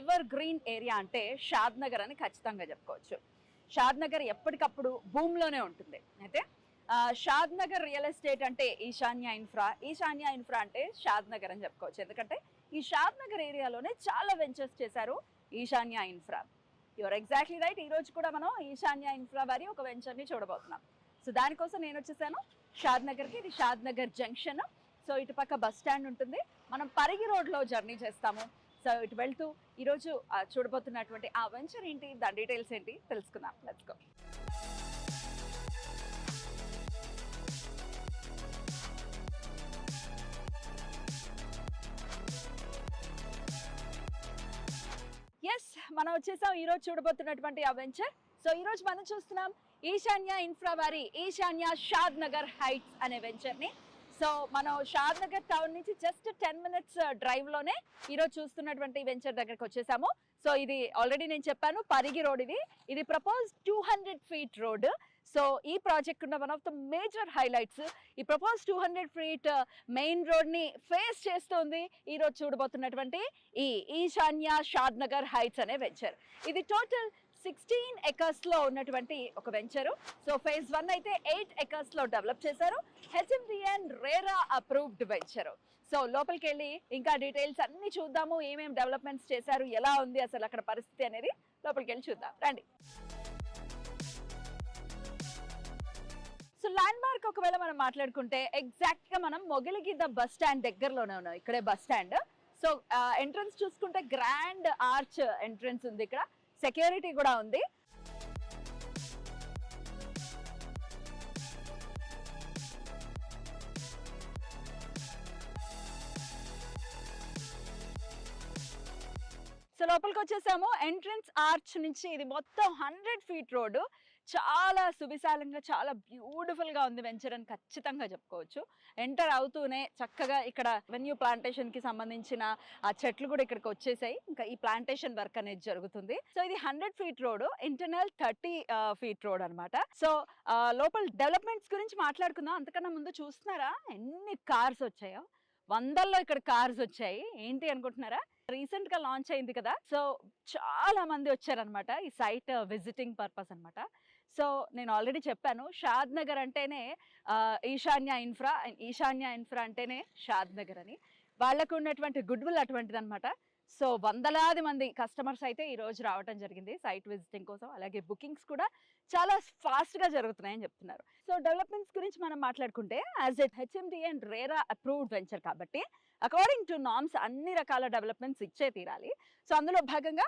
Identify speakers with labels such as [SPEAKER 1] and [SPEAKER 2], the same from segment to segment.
[SPEAKER 1] Ever green area అంటే షాద్ నగర్ అని ఖచ్చితంగా చెప్పుకోవచ్చు. షాద్ నగర్ ఎప్పటికప్పుడు భూమిలోనే ఉంటుంది. అయితే షాద్ నగర్ రియల్ ఎస్టేట్ అంటే ఈశాన్య ఇన్ఫ్రా అంటే షాద్ నగర్ అని చెప్పుకోవచ్చు. ఎందుకంటే ఈ షాద్ నగర్ ఏరియాలోనే చాలా వెంచర్స్ చేశారు ఈశాన్య ఇన్ఫ్రా. Your exactly right. ఈ రోజు కూడా మనం ఈశాన్య ఇన్ఫ్రా వారి ఒక వెంచర్ని చూడబోతున్నాం. సో దానికోసం నేను వచ్చేసాను షాద్ నగర్కి. ఇది షాద్ నగర్ జంక్షన్. సో ఇటుపక్క బస్ స్టాండ్ ఉంటుంది. మనం పరిగి రోడ్లో జర్నీ చేస్తాము. సో ఇటు వెళ్తూ ఈరోజు చూడబోతున్నటువంటి ఆ వెంచర్ ఏంటి, దాని డీటెయిల్స్ ఏంటి తెలుసుకుందాం. Let's go. ఎస్, మనం వచ్చేసాం ఈరోజు చూడబోతున్నటువంటి ఆ వెంచర్. సో ఈరోజు మనం చూస్తున్నాం ఈశాన్య ఇన్ఫ్రా వారి ఈశాన్య షాద్ నగర్ హైట్స్ అనే వెంచర్ని. సో మనం షాద్ నగర్ టౌన్ నుంచి జస్ట్ 10 minutes డ్రైవ్లోనే ఈరోజు చూస్తున్నటువంటి వెంచర్ దగ్గరకు వచ్చేసాము. సో ఇది ఆల్రెడీ నేను చెప్పాను, పరిగి రోడ్. ఇది ప్రపోజ్ 200 feet రోడ్. సో ఈ ప్రాజెక్ట్ ఉన్న one of the major highlights ఈ ప్రపోజ్ 200 feet మెయిన్ రోడ్ని ఫేస్ చేస్తుంది ఈరోజు చూడబోతున్నటువంటి ఈ ఈశాన్య షాద్ నగర్ హైట్స్ అనే వెంచర్. ఇది టోటల్ 16 acres లో ఉన్నటువంటి ఒక వెంచరు. సో phase 1 అయితే 8 acres లో డెవలప్ చేశారు. HMDN RERA approved venture. So లోపలికి వెళ్ళి ఇంకా డీటెయిల్స్ అన్ని చూద్దాము, ఏమేమి డెవలప్మెంట్స్ చేశారు, ఎలా ఉంది అసలు అక్కడ పరిస్థితి అనేది లోపలికి వెళ్ళి చూద్దాం రండి. సో ల్యాండ్ మార్క్ ఒకవేళ మనం మాట్లాడుకుంటే ఎగ్జాక్ట్ గా మనం మొగలిగిద్ద బస్ స్టాండ్ దగ్గరలోనే ఉన్నాం. ఇక్కడే బస్ స్టాండ్. సో ఎంట్రన్స్ చూసుకుంటే గ్రాండ్ ఆర్చ్ ఎంట్రన్స్ ఉంది. ఇక్కడ సెక్యూరిటీ కూడా ఉంది. సో లోపలికి వచ్చేసాము. ఎంట్రన్స్ ఆర్చ్ నుంచి ఇది మొత్తం 100 feet రోడ్డు. చాలా సువిశాలంగా, చాలా బ్యూటిఫుల్ గా ఉంది వెంచర్ అని ఖచ్చితంగా చెప్పుకోవచ్చు. ఎంటర్ అవుతూనే చక్కగా ఇక్కడ వెన్యూ ప్లాంటేషన్ కి సంబంధించిన ఆ చెట్లు కూడా ఇక్కడికి వచ్చేసాయి. ఇంకా ఈ ప్లాంటేషన్ వర్క్ అనేది జరుగుతుంది. సో ఇది 100 feet road, internal 30 feet road అనమాట. సో లోపల డెవలప్మెంట్స్ గురించి మాట్లాడుకుందాం. అంతకన్నా ముందు చూస్తున్నారా ఎన్ని కార్స్ వచ్చాయో, వందల్లో ఇక్కడ కార్స్ వచ్చాయి. ఏంటి అనుకుంటున్నారా, రీసెంట్ గా లాంచ్ అయింది కదా. సో చాలా మంది వచ్చారనమాట ఈ సైట్ విజిటింగ్ పర్పస్ అనమాట. సో నేను ఆల్రెడీ చెప్పాను, షాద్ నగర్ అంటేనే ఈశాన్య ఇన్ఫ్రా అంటేనే షాద్ నగర్ అని. వాళ్ళకు ఉన్నటువంటి గుడ్ విల్ అటువంటిది అనమాట. సో వందలాది మంది కస్టమర్స్ అయితే ఈ రోజు రావడం జరిగింది సైట్ విజిటింగ్ కోసం. అలాగే బుకింగ్స్ కూడా చాలా ఫాస్ట్గా జరుగుతున్నాయని చెప్తున్నారు. సో డెవలప్మెంట్స్ గురించి మనం మాట్లాడుకుంటే as a HMDN RERA approved venture కాబట్టి అకార్డింగ్ టు నార్మ్స్ అన్ని రకాల డెవలప్మెంట్స్ ఇచ్చే తీరాలి. సో అందులో భాగంగా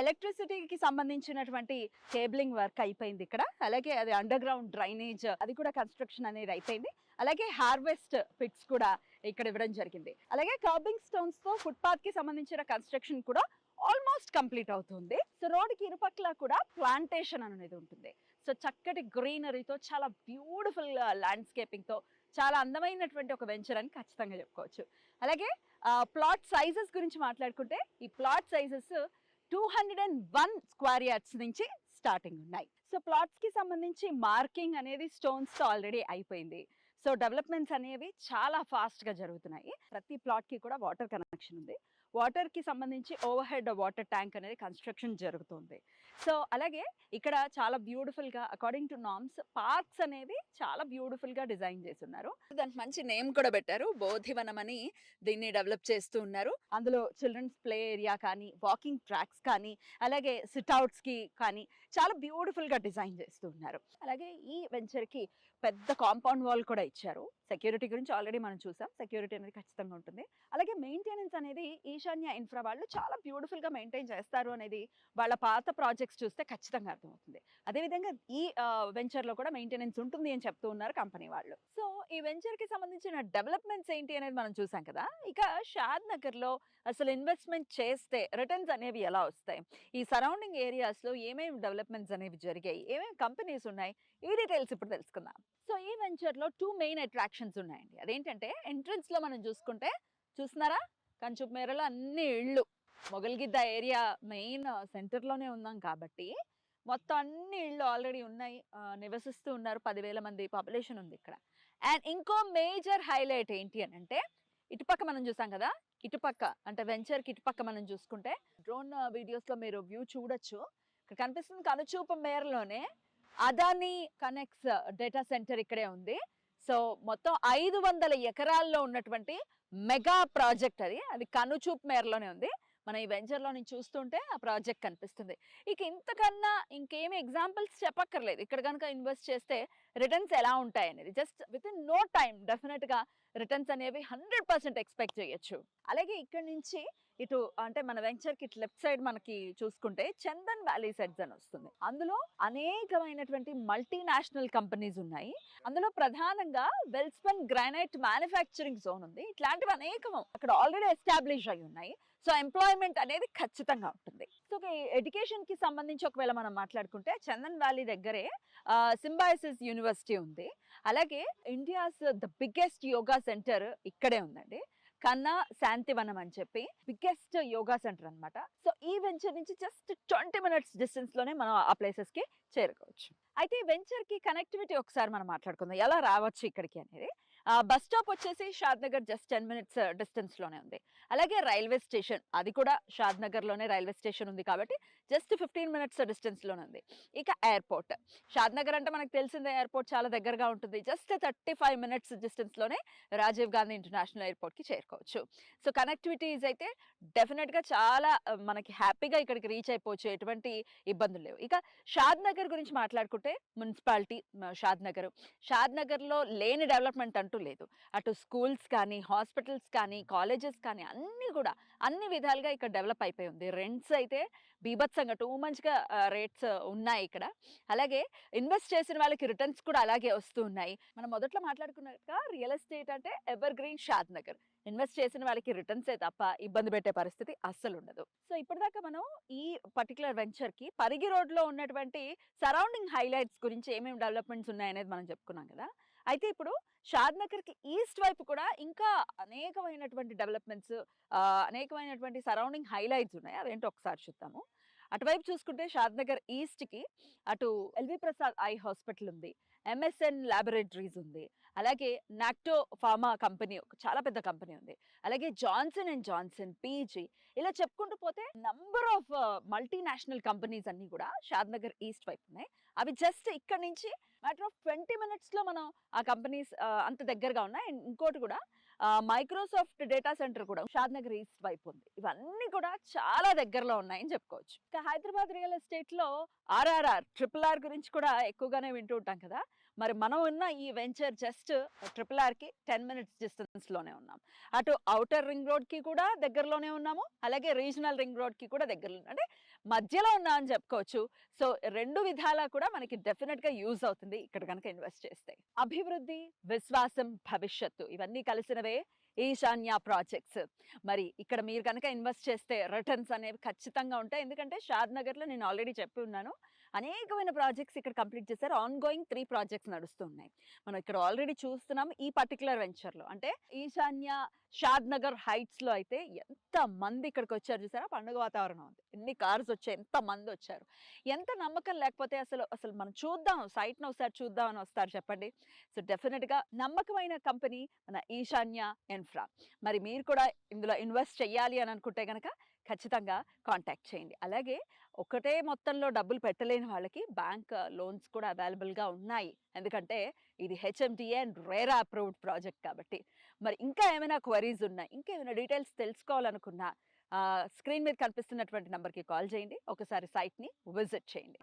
[SPEAKER 1] ఎలక్ట్రిసిటీకి సంబంధించినటువంటి కేబులింగ్ వర్క్ అయిపోయింది ఇక్కడ. అలాగే అది అండర్ గ్రౌండ్ డ్రైనేజ్ అది కూడా కన్స్ట్రక్షన్ అనేది అయిపోయింది. అలాగే హార్వెస్ట్ పిట్స్ కూడా ఇక్కడ ఇవ్వడం జరిగింది. అలాగే కర్బింగ్ స్టోన్స్ తో ఫుట్పాత్ కి సంబంధించిన కన్స్ట్రక్షన్ కూడా ఆల్మోస్ట్ కంప్లీట్ అవుతుంది. సో రోడ్డుకి ఇరుపక్కల కూడా ప్లాంటేషన్ అనేది ఉంటుంది. సో చక్కటి గ్రీనరీతో, చాలా బ్యూటిఫుల్ ల్యాండ్స్కేపింగ్ తో చాలా అందమైనటువంటి ఒక వెంచర్ అని ఖచ్చితంగా చెప్పుకోవచ్చు. అలాగే ప్లాట్ సైజెస్ గురించి మాట్లాడుకుంటే ఈ ప్లాట్ సైజెస్ 201 square yards నుంచి స్టార్టింగ్ ఉన్నాయి. సో ప్లాట్స్ కి సంబంధించి మార్కింగ్ అనేది స్టోన్స్ తో ఆల్రెడీ అయిపోయింది. సో డెవలప్మెంట్స్ అనేవి చాలా ఫాస్ట్ గా జరుగుతున్నాయి. ప్రతి ప్లాట్ కి కూడా వాటర్ కనెక్షన్ ఉంది. వాటర్ కి సంబంధించి ఓవర్ హెడ్ వాటర్ ట్యాంక్ అనేది కన్స్ట్రక్షన్ జరుగుతుంది. సో అలాగే ఇక్కడ చాలా బ్యూటిఫుల్ గా అకార్డింగ్ టు నార్మ్స్ పార్క్స్ అనేవి చాలా బ్యూటిఫుల్ గా డిజైన్ చేస్తున్నారు. దానికి మంచి నేమ్ కూడా పెట్టారు, బోధివనం అని దీన్ని డెవలప్ చేస్తూ ఉన్నారు. అందులో చిల్డ్రన్స్ ప్లే ఏరియా కానీ, వాకింగ్ ట్రాక్స్ కానీ, అలాగే సిట్అవుట్స్ కి కానీ చాలా బ్యూటిఫుల్ గా డిజైన్ చేస్తూ ఉన్నారు. అలాగే ఈ వెంచర్ కి పెద్ద కాంపౌండ్ వాల్ కూడా ఇచ్చారు. సెక్యూరిటీ గురించి ఆల్రెడీ మనం చూసాం, సెక్యూరిటీ అనేది ఖచ్చితంగా ఉంటుంది. అలాగే మెయింటెనెన్స్ అనేది ఈశాన్య ఇన్ఫ్రా వాళ్ళు చాలా బ్యూటిఫుల్ గా మెయింటైన్ చేస్తారు అనేది వాళ్ళ పాత ప్రాజెక్ట్స్ చూస్తే ఖచ్చితంగా అర్థమవుతుంది. అదేవిధంగా ఈ వెంచర్ లో కూడా మెయింటెనెన్స్ ఉంటుంది అని చెప్తూ ఉన్నారు కంపెనీ వాళ్ళు. సో ఈ వెంచర్ కి సంబంధించిన డెవలప్మెంట్స్ ఏంటి అనేది మనం చూసాం కదా. ఇక షాద్ నగర్ లో అసలు ఇన్వెస్ట్మెంట్ చేస్తే రిటర్న్స్ అనేవి ఎలా వస్తాయి, ఈ సరౌండింగ్ ఏరియాస్ లో ఏమేమి డెవలప్మెంట్స్ అనేవి జరిగాయి, ఏమేమి కంపెనీస్ ఉన్నాయి, ఈ డీటెయిల్స్ ఇప్పుడు తెలుసుకుందాం. సో ఈ వెంచర్ లో 2 మెయిన్ అట్రాక్షన్స్ ఉన్నాయండి. అదేంటంటే ఎంట్రన్స్ లో మనం చూస్తున్నారా కంచు మేరలో అన్ని ఇళ్ళు, మొగల్గిద్ద ఏరియా మెయిన్ సెంటర్లోనే ఉన్నాం కాబట్టి మొత్తం అన్ని ఇళ్ళు ఆల్రెడీ ఉన్నాయి, నివసిస్తూ ఉన్నారు. 10,000 మంది పాపులేషన్ ఉంది ఇక్కడ. అండ్ ఇంకో మేజర్ హైలైట్ ఏంటి అని అంటే ఇటుపక్క మనం చూసాం కదా, ఇటుపక్క అంటే వెంచర్కి ఇటుపక్క మనం చూసుకుంటే డ్రోన్ వీడియోస్లో మీరు వ్యూ చూడొచ్చు. ఇక్కడ కనిపిస్తుంది కనుచూపు మేరలోనే అదానీ కనెక్ట్స్ డేటా సెంటర్ ఇక్కడే ఉంది. సో మొత్తం 500 ఎకరాల్లో ఉన్నటువంటి మెగా ప్రాజెక్ట్ అది కనుచూపు మేరలోనే ఉంది. మన ఈ వెంచర్లో నుంచి చూస్తుంటే ఆ ప్రాజెక్ట్ కనిపిస్తుంది. ఇక ఇంతకన్నా ఇంకేమి ఎగ్జాంపుల్స్ చెప్పక్కర్లేదు. ఇక్కడ కనుక ఇన్వెస్ట్ చేస్తే రిటర్న్స్ ఎలా ఉంటాయి అనేది just with in no time డెఫినెట్గా రిటర్న్స్ అనేవి 100% ఎక్స్పెక్ట్ చేయొచ్చు. అలాగే ఇక్కడ నుంచి ఇటు అంటే మన వెంచర్కి ఇటు లెఫ్ట్ సైడ్ మనకి చూసుకుంటే చందన్ వ్యాలీ సెట్స్ అని వస్తుంది. అందులో అనేకమైనటువంటి మల్టీనేషనల్ కంపెనీస్ ఉన్నాయి. అందులో ప్రధానంగా వెల్స్పన్ గ్రానైట్ మ్యానుఫ్యాక్చరింగ్ జోన్ ఉంది. ఇట్లాంటివి అనేకం అక్కడ ఆల్రెడీ ఎస్టాబ్లిష్ అయి ఉన్నాయి. సో ఎంప్లాయ్మెంట్ అనేది ఖచ్చితంగా ఉంటుంది. సో ఎడ్యుకేషన్ కి సంబంధించి ఒకవేళ మనం మాట్లాడుకుంటే చందన్ వ్యాలీ దగ్గరే సింబయాసిస్ యూనివర్సిటీ ఉంది. అలాగే India's the biggest yoga centre ఇక్కడే ఉందండి. కన్నా శాంతివనం అని చెప్పి బిగ్గెస్ట్ యోగా సెంటర్ అన్నమాట. సో ఈ వెంచర్ నుంచి జస్ట్ 20 minutes డిస్టెన్స్ లోనే మనం ఆ ప్లేసెస్ కి చేరుకోవచ్చు. అయితే ఈ వెంచర్ కి కనెక్టివిటీ ఒకసారి మనం మాట్లాడుకుందాం, ఎలా రావచ్చు ఇక్కడికి అనేది. బస్ స్టాప్ వచ్చేసి షాద్ నగర్ జస్ట్ 10 minutes డిస్టెన్స్ లోనే ఉంది. అలాగే రైల్వే స్టేషన్ అది కూడా షాద్ నగర్ లోనే రైల్వే స్టేషన్ ఉంది కాబట్టి జస్ట్ 15 minutes డిస్టెన్స్ లోనే ఉంది. ఇక ఎయిర్పోర్ట్, షాద్ నగర్ అంటే మనకు తెలిసిందే, ఎయిర్పోర్ట్ చాలా దగ్గరగా ఉంటుంది. జస్ట్ 35 minutes డిస్టెన్స్ లోనే రాజీవ్ గాంధీ ఇంటర్నేషనల్ ఎయిర్పోర్ట్ కి చేరుకోవచ్చు. సో కనెక్టివిటీస్ అయితే డెఫినెట్ గా చాలా మనకి హ్యాపీగా ఇక్కడికి రీచ్ అయిపోవచ్చు, ఎటువంటి ఇబ్బందులు లేవు. ఇక షాద్ నగర్ గురించి మాట్లాడుకుంటే మున్సిపాలిటీ షాద్ నగర్ లో లేని డెవలప్మెంట్ అంటూ లేదు. అటు స్కూల్స్ కానీ, హాస్పిటల్స్ కానీ, కాలేజెస్ కానీ అన్ని కూడా అన్ని విధాలుగా ఇక్కడ డెవలప్ అయిపోయి ఉంది. రెంట్స్ అయితే బీభత్సంగా టూ మంచిగా రేట్స్ ఉన్నాయి ఇక్కడ. అలాగే ఇన్వెస్ట్ చేసిన వాళ్ళకి రిటర్న్స్ కూడా అలాగే వస్తూ ఉన్నాయి. మనం మొదట్లో మాట్లాడుకున్నాక రియల్ ఎస్టేట్ అంటే ఎవర్ గ్రీన్ షాద్ నగర్. ఇన్వెస్ట్ చేసిన వాళ్ళకి రిటర్న్సే తప్ప ఇబ్బంది పెట్టే పరిస్థితి అస్సలు ఉండదు. సో ఇప్పటిదాకా మనం ఈ పర్టికులర్ వెంచర్ కి పరిగి రోడ్ లో ఉన్నటువంటి సరౌండింగ్ హైలైట్స్ గురించి ఏమేమి డెవలప్మెంట్స్ ఉన్నాయనేది మనం చెప్పుకున్నాం కదా. అయితే ఇప్పుడు షాద్ నగర్ కి ఈస్ట్ వైపు కూడా ఇంకా అనేకమైనటువంటి డెవలప్మెంట్స్, అనేకమైనటువంటి సరౌండింగ్ హైలైట్స్ ఉన్నాయి. అదేంటో ఒకసారి చూద్దాము. అటువైపు చూసుకుంటే షాద్ నగర్ ఈస్ట్ కి అటు ఎల్వి ప్రసాద్ ఐ హాస్పిటల్ ఉంది, ఎంఎస్ఎన్ ల్యాబొరేటరీస్ ఉంది, అలాగే నాక్టో ఫార్మా కంపెనీ ఒక చాలా పెద్ద కంపెనీ ఉంది, అలాగే జాన్సన్ అండ్ జాన్సన్, పీజీ, ఇలా చెప్పుకుంటూ పోతే నంబర్ ఆఫ్ మల్టీనేషనల్ కంపెనీస్ అన్ని కూడా షాద్ నగర్ ఈస్ట్ వైపు ఉన్నాయి. అవి జస్ట్ ఇక్కడ నుంచి మ్యాటర్ ఆఫ్ 20 minutes లో మనం ఆ కంపెనీస్ అంత దగ్గరగా ఉన్నాయి. అండ్ ఇంకోటి కూడా మైక్రోసాఫ్ట్ డేటా సెంటర్ కూడా షాద్ నగర్ ఈస్ట్ వైపు ఉంది. ఇవన్నీ కూడా చాలా దగ్గరలో ఉన్నాయని చెప్పుకోవచ్చు. ఇక హైదరాబాద్ రియల్ ఎస్టేట్ లో RRR RRR గురించి కూడా ఎక్కువగానే వింటూ ఉంటాం కదా. మరి మనం ఉన్న ఈ వెంచర్ జస్ట్ RRR కి 10 minutes డిస్టెన్స్ లోనే ఉన్నాం. అటు ఔటర్ రింగ్ రోడ్ కి కూడా దగ్గరలోనే ఉన్నాము, అలాగే రీజనల్ రింగ్ రోడ్ కి కూడా దగ్గరలో, అంటే మధ్యలో ఉన్నాం అని చెప్పుకోవచ్చు. సో రెండు విధాలా కూడా మనకి డెఫినెట్ గా యూజ్ అవుతుంది ఇక్కడ కనుక ఇన్వెస్ట్ చేస్తే. అభివృద్ధి, విశ్వాసం, భవిష్యత్తు ఇవన్నీ కలిసినవే ఈశాన్య ప్రాజెక్ట్స్. మరి ఇక్కడ మీరు కనుక ఇన్వెస్ట్ చేస్తే రిటర్న్స్ అనేవి ఖచ్చితంగా ఉంటాయి. ఎందుకంటే షాద్ నగర్ లో నేను ఆల్రెడీ చెప్పి ఉన్నాను, అనేకమైన ప్రాజెక్ట్స్ ఇక్కడ కంప్లీట్ చేశారు. ఆన్గోయింగ్ 3 projects నడుస్తున్నాయి. మనం ఇక్కడ ఆల్రెడీ చూస్తున్నాం ఈ పర్టికులర్ వెంచర్ లో. అంటే ఈశాన్య షాద్ నగర్ హైట్స్ లో అయితే ఎంత మంది ఇక్కడికి వచ్చారు చూసారా, పండుగ వాతావరణం ఉంది. ఎన్ని కార్స్ వచ్చాయి, ఎంత మంది వచ్చారు. ఎంత నమ్మకం లేకపోతే అసలు మనం చూద్దాం, సైట్ ను ఒకసారి చూద్దాం అని వస్తారు చెప్పండి. సో డెఫినెట్ గా నమ్మకమైన కంపెనీ మన ఈశాన్య ఇన్ఫ్రా. మరి మీరు కూడా ఇందులో ఇన్వెస్ట్ చెయ్యాలి అని అనుకుంటే కనుక ఖచ్చితంగా కాంటాక్ట్ చేయండి. అలాగే ఒకటే మొత్తంలో డబ్బులు పెట్టలేని వాళ్ళకి బ్యాంక్ లోన్స్ కూడా అవైలబుల్గా ఉన్నాయి. ఎందుకంటే ఇది HMDA and RERA approved project కాబట్టి. మరి ఇంకా ఏమైనా క్వరీస్ ఉన్నాయి, ఇంకేమైనా డీటెయిల్స్ తెలుసుకోవాలనుకున్నా స్క్రీన్ మీద కనిపిస్తున్నటువంటి నెంబర్కి కాల్ చేయండి, ఒకసారి సైట్ని విజిట్ చేయండి.